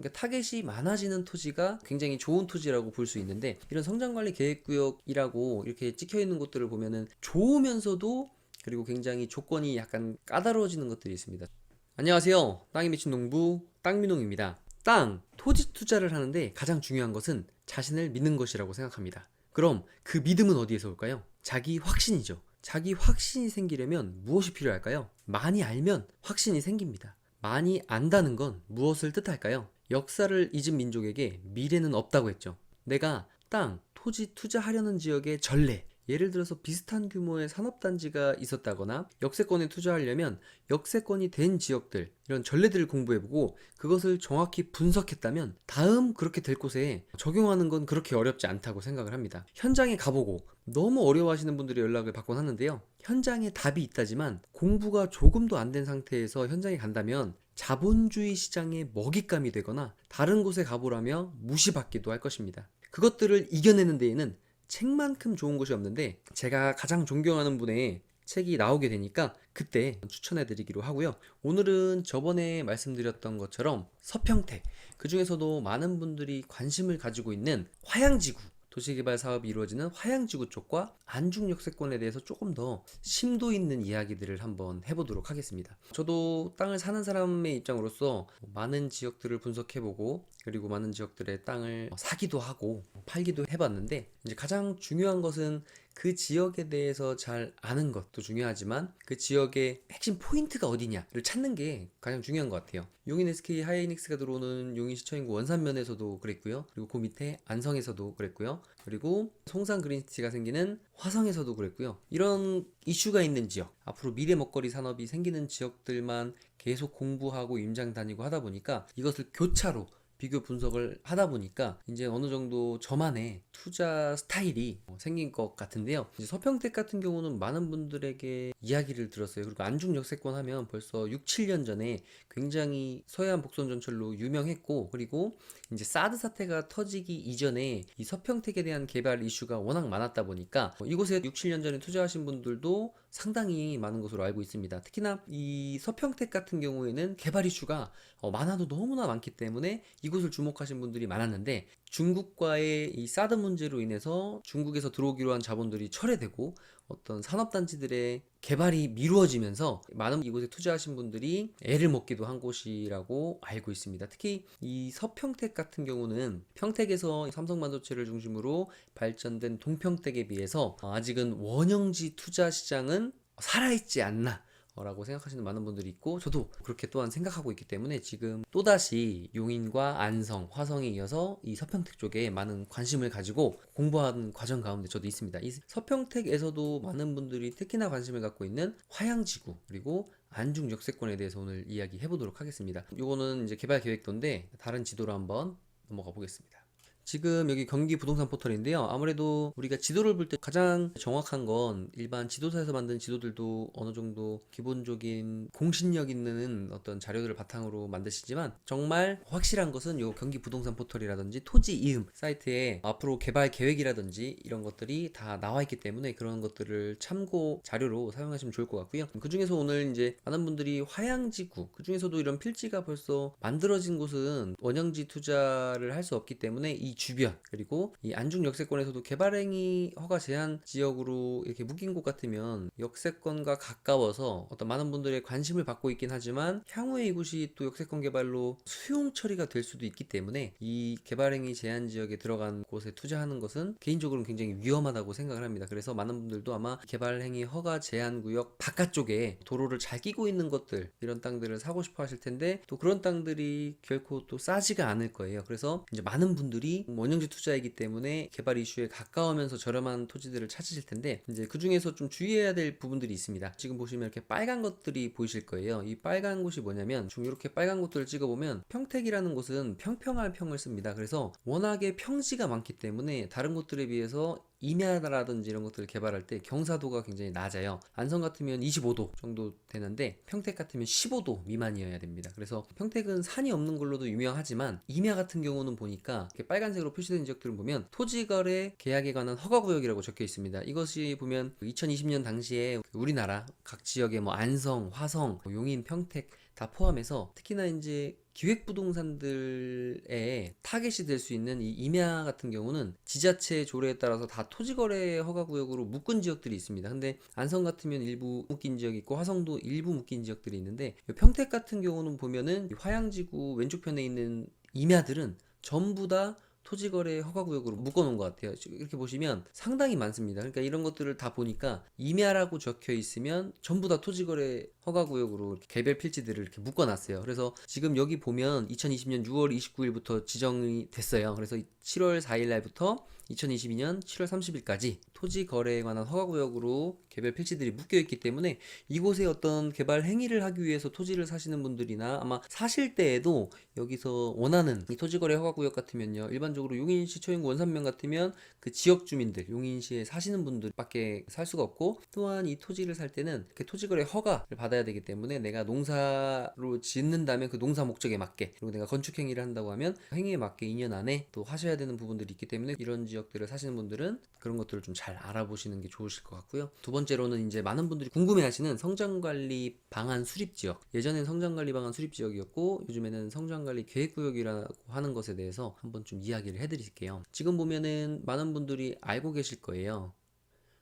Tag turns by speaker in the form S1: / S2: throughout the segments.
S1: 그러니까 타겟이 많아지는 토지가 굉장히 좋은 토지라고 볼 수 있는데, 이런 성장관리 계획구역이라고 이렇게 찍혀 있는 곳들을 보면은 좋으면서도 그리고 굉장히 조건이 약간 까다로워지는 것들이 있습니다. 안녕하세요. 땅이 미친 농부 땅민홍입니다. 토지 투자를 하는데 가장 중요한 것은 자신을 믿는 것이라고 생각합니다. 그럼 그 믿음은 어디에서 올까요? 자기 확신이죠. 자기 확신이 생기려면 무엇이 필요할까요? 많이 알면 확신이 생깁니다. 많이 안다는 건 무엇을 뜻할까요? 역사를 잊은 민족에게 미래는 없다고 했죠. 내가 토지 투자하려는 지역의 전례, 예를 들어서 비슷한 규모의 산업단지가 있었다거나 역세권에 투자하려면 역세권이 된 지역들, 이런 전례들을 공부해보고 그것을 정확히 분석했다면 다음 그렇게 될 곳에 적용하는 건 그렇게 어렵지 않다고 생각을 합니다. 현장에 가보고 너무 어려워하시는 분들이 연락을 받곤 하는데요. 현장에 답이 있다지만 공부가 조금도 안 된 상태에서 현장에 간다면 자본주의 시장의 먹잇감이 되거나 다른 곳에 가보라며 무시받기도 할 것입니다. 그것들을 이겨내는 데에는 책만큼 좋은 곳이 없는데, 제가 가장 존경하는 분의 책이 나오게 되니까 그때 추천해 드리기로 하고요. 오늘은 저번에 말씀드렸던 것처럼 서평택, 그 중에서도 많은 분들이 관심을 가지고 있는 화양지구, 도시개발 사업이 이루어지는 화양지구 쪽과 안중역세권에 대해서 조금 더 심도 있는 이야기들을 한번 해보도록 하겠습니다. 저도 땅을 사는 사람의 입장으로서 많은 지역들을 분석해보고, 그리고 많은 지역들의 땅을 사기도 하고 팔기도 해봤는데, 이제 가장 중요한 것은 그 지역에 대해서 잘 아는 것도 중요하지만 그 지역의 핵심 포인트가 어디냐를 찾는 게 가장 중요한 것 같아요. 용인 SK 하이닉스가 들어오는 용인시 처인구 원산면에서도 그랬고요. 그리고 그 밑에 안성에서도 그랬고요. 그리고 송산 그린시티가 생기는 화성에서도 그랬고요. 이런 이슈가 있는 지역, 앞으로 미래 먹거리 산업이 생기는 지역들만 계속 공부하고 임장 다니고 하다 보니까, 이것을 교차로 비교 분석을 하다 보니까 이제 어느 정도 저만의 투자 스타일이 생긴 것 같은데요. 이제 서평택 같은 경우는 많은 분들에게 이야기를 들었어요. 그리고 안중 역세권 하면 벌써 6, 7년 전에 굉장히 서해안 복선 전철로 유명했고, 그리고 이제 사드 사태가 터지기 이전에 이 서평택에 대한 개발 이슈가 워낙 많았다 보니까 이곳에 6, 7년 전에 투자하신 분들도 상당히 많은 것으로 알고 있습니다. 특히나 이 서평택 같은 경우에는 개발 이슈가 많아도 너무나 많기 때문에 이곳을 주목하신 분들이 많았는데, 중국과의 이 사드 문제로 인해서 중국에서 들어오기로 한 자본들이 철회되고 어떤 산업단지들의 개발이 미루어지면서 많은 이곳에 투자하신 분들이 애를 먹기도 한 곳이라고 알고 있습니다. 특히 이 서평택 같은 경우는 평택에서 삼성반도체를 중심으로 발전된 동평택에 비해서 아직은 원형지 투자 시장은 살아있지 않나 라고 생각하시는 많은 분들이 있고, 저도 그렇게 또한 생각하고 있기 때문에 지금 또다시 용인과 안성, 화성에 이어서 이 서평택 쪽에 많은 관심을 가지고 공부하는 과정 가운데 저도 있습니다. 이 서평택에서도 많은 분들이 특히나 관심을 갖고 있는 화양지구, 그리고 안중 역세권에 대해서 오늘 이야기 해보도록 하겠습니다. 요거는 이제 개발 계획도인데 다른 지도로 한번 넘어가 보겠습니다. 지금 여기 경기 부동산 포털인데요. 아무래도 우리가 지도를 볼 때 가장 정확한 건 일반 지도사에서 만든 지도들도 어느 정도 기본적인 공신력 있는 어떤 자료들을 바탕으로 만드시지만, 정말 확실한 것은 요 경기 부동산 포털이라든지 토지 이음 사이트에 앞으로 개발 계획이라든지 이런 것들이 다 나와 있기 때문에 그런 것들을 참고 자료로 사용하시면 좋을 것 같고요. 그 중에서 오늘 이제 많은 분들이 화양지구, 그 중에서도 이런 필지가 벌써 만들어진 곳은 원형지 투자를 할 수 없기 때문에 이 주변, 그리고 이 안중 역세권에서도 개발행위 허가 제한 지역으로 이렇게 묶인 곳 같으면 역세권과 가까워서 어떤 많은 분들의 관심을 받고 있긴 하지만 향후에 이곳이 또 역세권 개발로 수용 처리가 될 수도 있기 때문에 이 개발행위 제한 지역에 들어간 곳에 투자하는 것은 개인적으로는 굉장히 위험하다고 생각을 합니다. 그래서 많은 분들도 아마 개발행위 허가 제한 구역 바깥쪽에 도로를 잘 끼고 있는 것들, 이런 땅들을 사고 싶어 하실 텐데, 또 그런 땅들이 결코 또 싸지가 않을 거예요. 그래서 이제 많은 분들이 원형지 투자이기 때문에 개발 이슈에 가까우면서 저렴한 토지들을 찾으실 텐데, 이제 그 중에서 좀 주의해야 될 부분들이 있습니다. 지금 보시면 이렇게 빨간 것들이 보이실 거예요. 이 빨간 곳이 뭐냐면, 좀 이렇게 빨간 곳들을 찍어보면 평택이라는 곳은 평평할 평을 씁니다. 그래서 워낙에 평지가 많기 때문에 다른 곳들에 비해서 임야라든지 이런 것들을 개발할 때 경사도가 굉장히 낮아요. 안성 같으면 25도 정도 되는데 평택 같으면 15도 미만이어야 됩니다. 그래서 평택은 산이 없는 걸로도 유명하지만, 임야 같은 경우는 보니까 이렇게 빨간색으로 표시된 지역들을 보면 토지거래 계약에 관한 허가구역이라고 적혀 있습니다. 이것이 보면 2020년 당시에 우리나라 각 지역의 뭐 안성, 화성, 용인, 평택 다 포함해서 특히나 이제 기획부동산들의 타겟이 될 수 있는 이 임야 같은 경우는 지자체 조례에 따라서 다 토지거래 허가구역으로 묶은 지역들이 있습니다. 근데 안성 같으면 일부 묶인 지역이 있고 화성도 일부 묶인 지역들이 있는데 평택 같은 경우는 보면은 화양지구 왼쪽편에 있는 임야들은 전부 다 토지거래 허가구역으로 묶어놓은 것 같아요. 이렇게 보시면 상당히 많습니다. 그러니까 이런 것들을 다 보니까 임야라고 적혀 있으면 전부 다 토지거래 허가구역으로 개별 필지들을 이렇게 묶어놨어요. 그래서 지금 여기 보면 2020년 6월 29일부터 지정이 됐어요. 그래서 7월 4일 날부터 2022년 7월 30일까지 토지 거래에 관한 허가구역으로 개별 필지들이 묶여있기 때문에 이곳에 어떤 개발 행위를 하기 위해서 토지를 사시는 분들이나 아마 사실 때에도 여기서 원하는 이 토지거래 허가구역 같으면요, 일반적으로 용인시 초인구 원산면 같으면 그 지역 주민들, 용인시에 사시는 분들밖에 살 수가 없고, 또한 이 토지를 살 때는 이렇게 토지거래 허가를 받아야 되기 때문에 내가 농사로 짓는다면 그 농사 목적에 맞게, 그리고 내가 건축 행위를 한다고 하면 행위에 맞게 2년 안에 또 하셔야 되는 부분들이 있기 때문에 이런 지역들을 사시는 분들은 그런 것들을 좀 잘 알아보시는 게 좋으실 것 같고요. 두 번째로는 이제 많은 분들이 궁금해하시는 성장관리 방안 수립 지역. 예전엔 성장관리 방안 수립 지역이었고 요즘에는 성장관리 계획구역이라고 하는 것에 대해서 한번 좀 이야기를 해드릴게요. 지금 보면은 많은 분들이 알고 계실 거예요.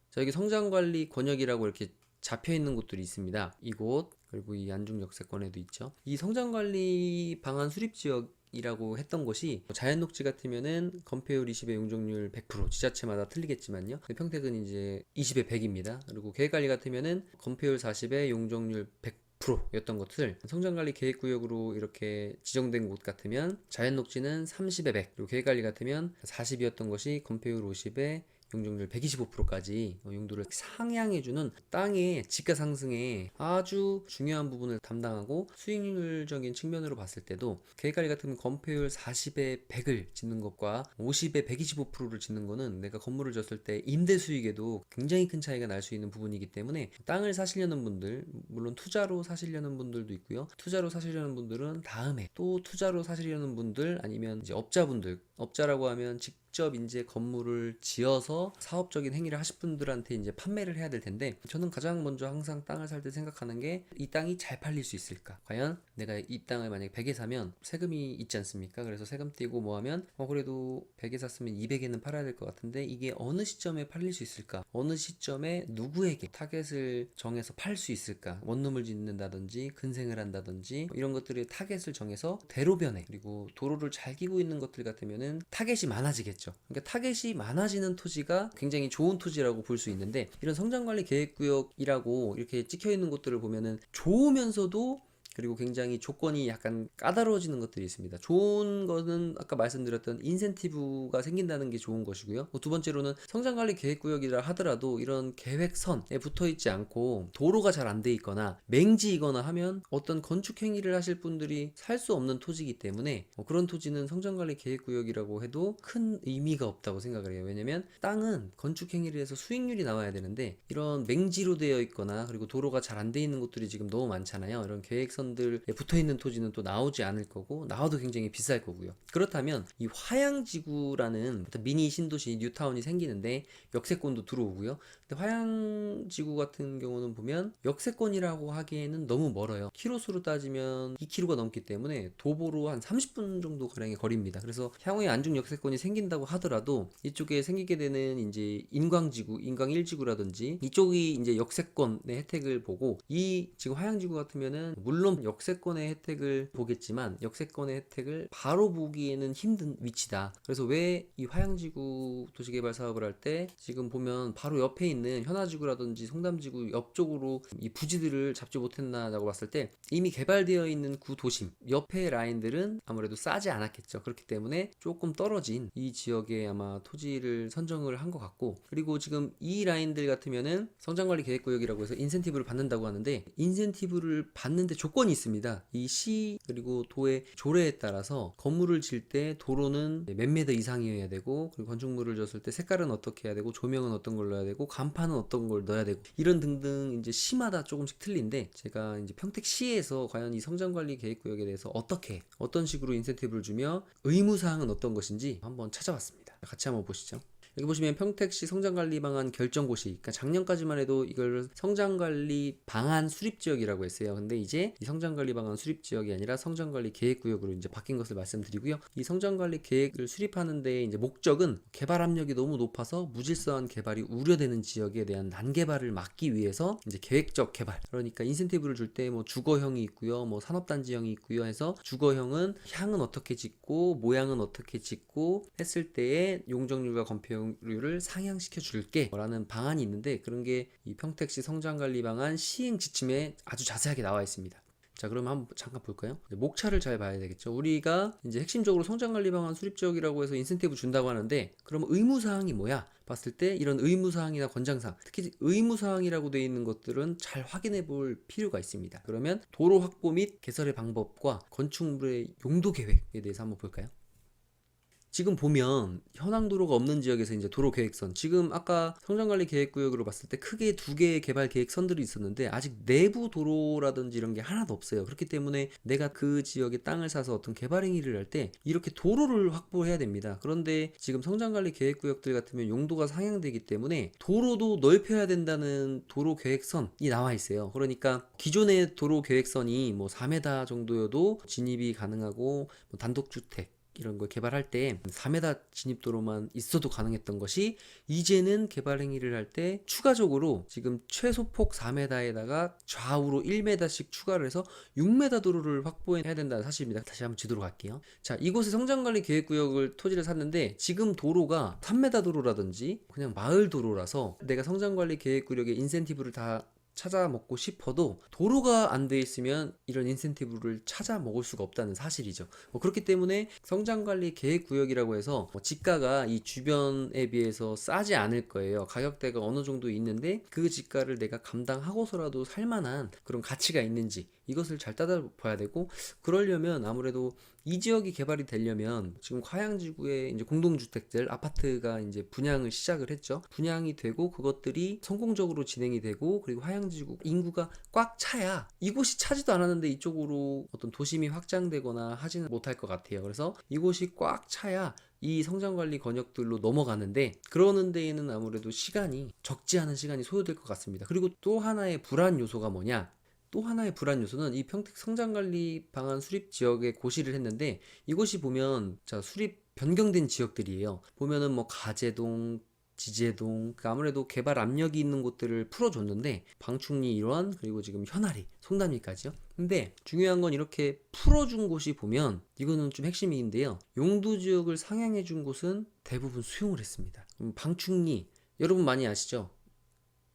S1: 자, 여기 성장관리 권역이라고 이렇게 잡혀 있는 곳들이 있습니다. 이곳, 그리고 이 안중역세권에도 있죠. 이 성장관리 방안 수립 지역 이라고 했던 곳이 자연녹지 같으면은 건폐율 20에 용적률 100%, 지자체마다 틀리겠지만요. 평택은 이제 20에 100입니다. 그리고 계획관리 같으면은 건폐율 40에 용적률 100% 였던 것을 성장관리 계획구역으로 이렇게 지정된 곳 같으면 자연녹지는 30에 100, 그리고 계획관리 같으면 40이었던 것이 건폐율 50에 용적률 125%까지 용도를 상향해주는 땅의 지가 상승에 아주 중요한 부분을 담당하고, 수익률적인 측면으로 봤을 때도 계획관리 같은 건폐율 40에 100을 짓는 것과 50에 125%를 짓는 거는 내가 건물을 졌을 때 임대 수익에도 굉장히 큰 차이가 날 수 있는 부분이기 때문에 땅을 사시려는 분들, 물론 투자로 사시려는 분들도 있고요. 투자로 사시려는 분들은 다음에 또 투자로 사시려는 분들, 아니면 이제 업자분들, 업자라고 하면 직접 이제 건물을 지어서 사업적인 행위를 하실 분들한테 이제 판매를 해야 될 텐데, 저는 가장 먼저 항상 땅을 살 때 생각하는 게 이 땅이 잘 팔릴 수 있을까? 과연 내가 이 땅을 만약에 100에 사면 세금이 있지 않습니까? 그래서 세금 떼고 뭐 하면 그래도 100에 샀으면 200에는 팔아야 될 것 같은데 이게 어느 시점에 팔릴 수 있을까? 어느 시점에 누구에게 타겟을 정해서 팔 수 있을까? 원룸을 짓는다든지 근생을 한다든지 이런 것들의 타겟을 정해서 대로변에, 그리고 도로를 잘 끼고 있는 것들 같으면은 타겟이 많아지겠죠. 그러니까 타겟이 많아지는 토지가 굉장히 좋은 토지라고 볼 수 있는데, 이런 성장관리 계획구역이라고 이렇게 찍혀 있는 곳들을 보면은 좋으면서도 그리고 굉장히 조건이 약간 까다로워지는 것들이 있습니다. 좋은 거는 아까 말씀드렸던 인센티브가 생긴다는 게 좋은 것이고요. 두 번째로는 성장관리 계획구역이라 하더라도 이런 계획선에 붙어있지 않고 도로가 잘 안 돼 있거나 맹지이거나 하면 어떤 건축 행위를 하실 분들이 살 수 없는 토지이기 때문에 그런 토지는 성장관리 계획구역이라고 해도 큰 의미가 없다고 생각을 해요. 왜냐면 땅은 건축 행위를 해서 수익률이 나와야 되는데 이런 맹지로 되어 있거나 그리고 도로가 잘 안 돼 있는 곳들이 지금 너무 많잖아요. 이런 계획선들에 붙어있는 토지는 또 나오지 않을 거고, 나와도 굉장히 비쌀 거고요. 그렇다면 이 화양지구라는 미니 신도시 뉴타운이 생기는데 역세권도 들어오고요. 근데 화양지구 같은 경우는 보면 역세권이라고 하기에는 너무 멀어요. 키로수로 따지면 2km가 넘기 때문에 도보로 한 30분 정도 가량의 거리입니다. 그래서 향후에 안중 역세권이 생긴다고 하더라도 이쪽에 생기게 되는 이제 인광지구, 인광 1지구라든지 이쪽이 이제 역세권의 혜택을 보고, 이 지금 화양지구 같으면은 물론 역세권의 혜택을 보겠지만 역세권의 혜택을 바로 보기에는 힘든 위치다. 그래서 왜 이 화양지구 도시개발 사업을 할 때 지금 보면 바로 옆에 있는 현아지구라든지 송담지구 옆쪽으로 이 부지들을 잡지 못했나라고 봤을 때 이미 개발되어 있는 구도심 옆에 라인들은 아무래도 싸지 않았겠죠. 그렇기 때문에 조금 떨어진 이 지역에 아마 토지를 선정을 한 것 같고, 그리고 지금 이 라인들 같으면은 성장관리 계획구역이라고 해서 인센티브를 받는다고 하는데, 인센티브를 받는데 조건이 있습니다. 이 시 그리고 도의 조례에 따라서 건물을 질 때 도로는 몇 미터 이상이어야 되고, 그리고 건축물을 졌을 때 색깔은 어떻게 해야 되고, 조명은 어떤 걸 넣어야 되고, 간판은 어떤 걸 넣어야 되고, 이런 등등 이제 시마다 조금씩 틀린데, 제가 이제 평택시에서 과연 이 성장관리 계획구역에 대해서 어떤 식으로 인센티브를 주며 의무사항은 어떤 것인지 한번 찾아봤습니다. 같이 한번 보시죠. 여기 보시면 평택시 성장관리 방안 결정고시, 그러니까 작년까지만 해도 이걸 성장관리 방안 수립지역이라고 했어요. 근데 이제 이 성장관리 방안 수립지역이 아니라 성장관리 계획구역으로 이제 바뀐 것을 말씀드리고요. 이 성장관리 계획을 수립하는데 이제 목적은 개발 압력이 너무 높아서 무질서한 개발이 우려되는 지역에 대한 난개발을 막기 위해서 이제 계획적 개발, 그러니까 인센티브를 줄 때 뭐 주거형이 있고요, 뭐 산업단지형이 있고요 해서 주거형은 향은 어떻게 짓고 모양은 어떻게 짓고 했을 때의 용적률과 건폐율을 상향시켜 줄게 라는 방안이 있는데, 그런 게 이 평택시 성장관리 방안 시행 지침에 아주 자세하게 나와 있습니다. 자, 그러면 한번 잠깐 볼까요? 목차를 잘 봐야 되겠죠. 우리가 이제 핵심적으로 성장관리 방안 수립지역이라고 해서 인센티브 준다고 하는데, 그러면 의무사항이 뭐야? 봤을 때 이런 의무사항이나 권장사항, 특히 의무사항이라고 되어 있는 것들은 잘 확인해 볼 필요가 있습니다. 그러면 도로 확보 및 개설의 방법과 건축물의 용도 계획에 대해서 한번 볼까요? 지금 보면 현황도로가 없는 지역에서 이제 도로계획선, 지금 아까 성장관리계획구역으로 봤을 때 크게 두 개의 개발계획선들이 있었는데 아직 내부 도로라든지 이런 게 하나도 없어요. 그렇기 때문에 내가 그 지역에 땅을 사서 어떤 개발 행위를 할 때 이렇게 도로를 확보해야 됩니다. 그런데 지금 성장관리계획구역들 같으면 용도가 상향되기 때문에 도로도 넓혀야 된다는 도로계획선이 나와 있어요. 그러니까 기존의 도로계획선이 뭐 4m 정도여도 진입이 가능하고 뭐 단독주택 이런 걸 개발할 때 4m 진입도로만 있어도 가능했던 것이 이제는 개발 행위를 할 때 추가적으로 지금 최소폭 4m에다가 좌우로 1m씩 추가를 해서 6m 도로를 확보해야 된다는 사실입니다. 다시 한번 지도로 갈게요. 자, 이곳에 성장관리 계획구역을 토지를 샀는데 지금 도로가 3m 도로라든지 그냥 마을 도로라서 내가 성장관리 계획구역의 인센티브를 다 찾아 먹고 싶어도 도로가 안 돼 있으면 이런 인센티브를 찾아 먹을 수가 없다는 사실이죠. 그렇기 때문에 성장관리 계획구역이라고 해서 지가가 이 주변에 비해서 싸지 않을 거예요. 가격대가 어느 정도 있는데 그 지가를 내가 감당하고서라도 살만한 그런 가치가 있는지 이것을 잘 따져봐야 되고, 그러려면 아무래도 이 지역이 개발이 되려면 지금 화양지구에 이제 공동주택들, 아파트가 이제 분양을 시작을 했죠. 분양이 되고 그것들이 성공적으로 진행이 되고, 그리고 화양지구 인구가 꽉 차야, 이곳이 차지도 않았는데 이쪽으로 어떤 도심이 확장되거나 하지는 못할 것 같아요. 그래서 이곳이 꽉 차야 이 성장관리 권역들로 넘어가는데, 그러는 데에는 아무래도 시간이 적지 않은 시간이 소요될 것 같습니다. 그리고 또 하나의 불안 요소가 뭐냐? 또 하나의 불안 요소는 이 평택 성장관리 방안 수립 지역에 고시를 했는데, 이곳이 보면 자 수립 변경된 지역들이에요. 보면은 뭐 가재동, 지제동, 아무래도 개발 압력이 있는 곳들을 풀어줬는데 방충리 일원, 그리고 지금 현아리, 송담리까지요. 근데 중요한 건 이렇게 풀어준 곳이 보면 이거는 좀 핵심인데요. 용도지역을 상향해준 곳은 대부분 수용을 했습니다. 방충리 여러분 많이 아시죠?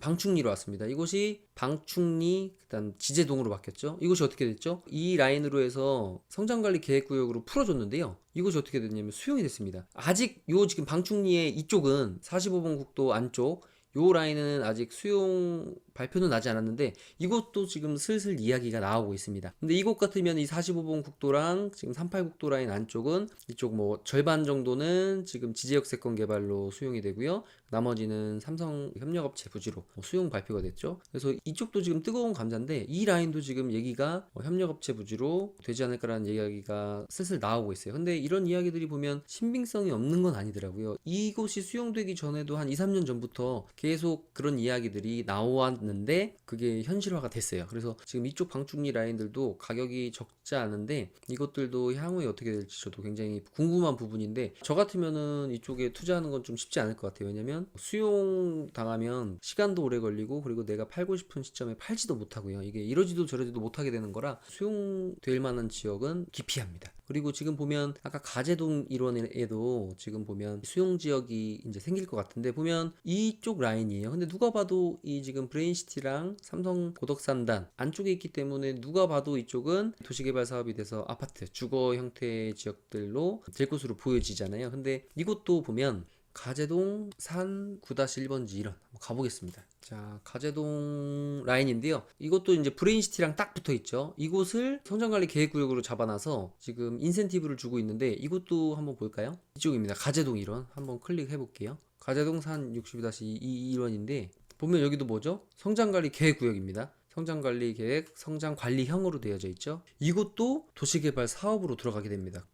S1: 방충리로 왔습니다. 이곳이 방충리, 그다음 지제동으로 바뀌었죠. 이곳이 어떻게 됐죠? 이 라인으로 해서 성장관리 계획구역으로 풀어줬는데요. 이곳이 어떻게 됐냐면 수용이 됐습니다. 아직 요 지금 방충리의 이쪽은 45번 국도 안쪽 요 라인은 아직 수용 발표는 나지 않았는데 이곳도 지금 슬슬 이야기가 나오고 있습니다. 근데 이곳 같으면 이 45번 국도랑 지금 38 국도 라인 안쪽은 이쪽 뭐 절반 정도는 지금 지제역세권 개발로 수용이 되고요. 나머지는 삼성 협력업체 부지로 수용 발표가 됐죠. 그래서 이쪽도 지금 뜨거운 감자인데 이 라인도 지금 얘기가 협력업체 부지로 되지 않을까라는 이야기가 슬슬 나오고 있어요. 근데 이런 이야기들이 보면 신빙성이 없는 건 아니더라고요. 이곳이 수용되기 전에도 한 2, 3년 전부터 계속 그런 이야기들이 나왔는데 그게 현실화가 됐어요. 그래서 지금 이쪽 방충리 라인들도 가격이 적지 않은데 이것들도 향후에 어떻게 될지 저도 굉장히 궁금한 부분인데, 저 같으면은 이쪽에 투자하는 건 좀 쉽지 않을 것 같아요. 왜냐면 수용 당하면 시간도 오래 걸리고, 그리고 내가 팔고 싶은 시점에 팔지도 못하고요. 이게 이러지도 저러지도 못하게 되는 거라 수용될 만한 지역은 기피합니다. 그리고 지금 보면 아까 가재동 일원에도 지금 보면 수용 지역이 이제 생길 것 같은데, 보면 이쪽 라인이에요. 근데 누가 봐도 이 지금 브레인시티랑 삼성 고덕산단 안쪽에 있기 때문에 누가 봐도 이쪽은 도시개발 사업이 돼서 아파트, 주거 형태의 지역들로 될 것으로 보여지잖아요. 근데 이곳도 보면 가재동 산 9-1번지 1원 한번 가보겠습니다. 자, 가재동 라인인데요. 이것도 이제 브레인시티랑 딱 붙어 있죠. 이곳을 성장관리 계획구역으로 잡아놔서 지금 인센티브를 주고 있는데, 이것도 한번 볼까요? 이쪽입니다. 가재동 1원 한번 클릭해 볼게요. 가재동 산 62-2 1원인데 보면 여기도 뭐죠? 성장관리 계획구역입니다. 성장관리 계획, 성장관리형으로 되어져 있죠. 이것도 도시개발 사업으로 들어가게 됩니다.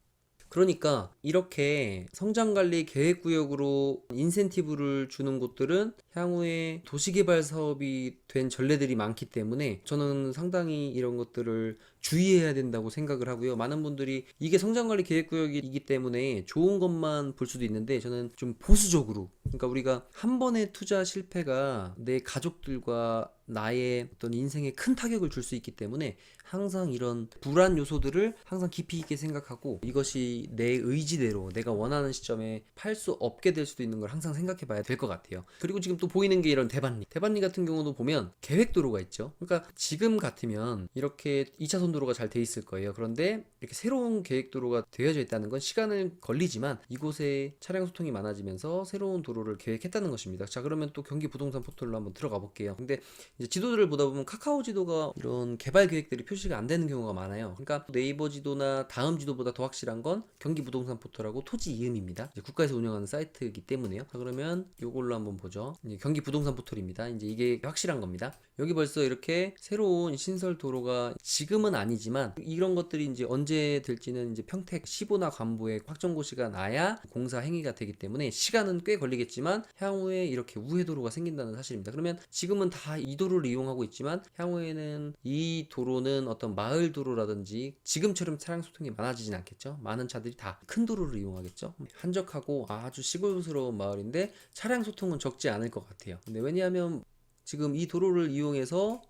S1: 그러니까 이렇게 성장관리 계획구역으로 인센티브를 주는 곳들은 향후에 도시개발 사업이 된 전례들이 많기 때문에 저는 상당히 이런 것들을 주의해야 된다고 생각을 하고요. 많은 분들이 이게 성장관리 계획구역이기 때문에 좋은 것만 볼 수도 있는데 저는 좀 보수적으로, 그러니까 우리가 한 번의 투자 실패가 내 가족들과 나의 어떤 인생에 큰 타격을 줄 수 있기 때문에 항상 이런 불안 요소들을 항상 깊이 있게 생각하고 이것이 내 의지대로 내가 원하는 시점에 팔 수 없게 될 수도 있는 걸 항상 생각해 봐야 될 것 같아요. 그리고 지금 또 보이는 게 이런 대반리 같은 경우도 보면 계획도로가 있죠. 그러니까 지금 같으면 이렇게 2차선 도로가 잘 돼 있을 거예요. 그런데 이렇게 새로운 계획도로가 되어져 있다는 건 시간을 걸리지만 이곳에 차량 소통이 많아지면서 새로운 도로를 계획했다는 것입니다. 자, 그러면 또 경기 부동산 포털로 한번 들어가 볼게요. 근데 이제 지도들을 보다 보면 카카오 지도가 이런 개발 계획들이 표시가 안 되는 경우가 많아요. 그러니까 네이버 지도나 다음 지도보다 더 확실한 건 경기 부동산 포털하고 토지 이음입니다. 이제 국가에서 운영하는 사이트이기 때문에요. 자, 그러면 이걸로 한번 보죠. 이제 경기 부동산 포털입니다. 이제 이게 확실한 겁니다. 여기 벌써 이렇게 새로운 신설 도로가 지금은 아니지만 이런 것들이 이제 언제 될지는 이제 평택 15나 관부에 확정고시가 나야 공사 행위가 되기 때문에 시간은 꽤 걸리겠지만 향후에 이렇게 우회 도로가 생긴다는 사실입니다. 그러면 지금은 다 이 도로를 이용하고 있지만 향후에는 이 도로는 어떤 마을 도로라든지 지금처럼 차량 소통이 많아지진 않겠죠. 많은 차들이 다 큰 도로를 이용하겠죠. 한적하고 아주 시골스러운 마을인데 차량 소통은 적지 않을 것 같아요. 근데 왜냐하면 지금 이 도로를 이용해서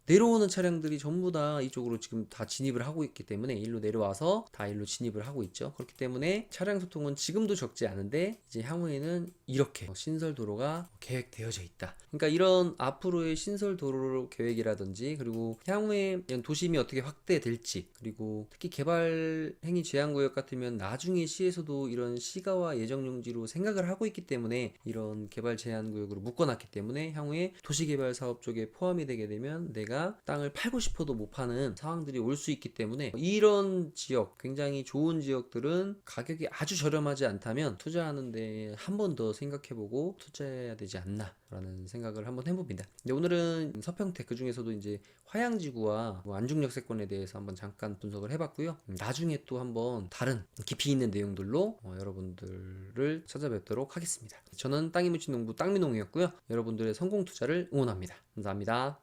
S1: 내려오는 차량들이 전부 다 이쪽으로 지금 다 진입을 하고 있기 때문에 일로 내려와서 다 일로 진입을 하고 있죠. 그렇기 때문에 차량 소통은 지금도 적지 않은데 이제 향후에는 이렇게 신설 도로가 계획되어져 있다. 그러니까 이런 앞으로의 신설 도로 계획이라든지 그리고 향후에 이런 도심이 어떻게 확대될지 그리고 특히 개발 행위 제한 구역 같으면 나중에 시에서도 이런 시가와 예정 용지로 생각을 하고 있기 때문에 이런 개발 제한 구역으로 묶어놨기 때문에 향후에 도시개발 사업 쪽에 포함이 되게 되면 내가 땅을 팔고 싶어도 못 파는 상황들이 올 수 있기 때문에 이런 지역, 굉장히 좋은 지역들은 가격이 아주 저렴하지 않다면 투자하는데 한 번 더 생각해보고 투자해야 되지 않나 라는 생각을 한번 해봅니다. 근데 오늘은 서평택 그 중에서도 이제 화양지구와 안중역세권에 대해서 한번 잠깐 분석을 해봤고요. 나중에 또 한번 다른 깊이 있는 내용들로 여러분들을 찾아뵙도록 하겠습니다. 저는 땅이 묻힌 농부 땅미농이었고요. 여러분들의 성공 투자를 응원합니다. 감사합니다.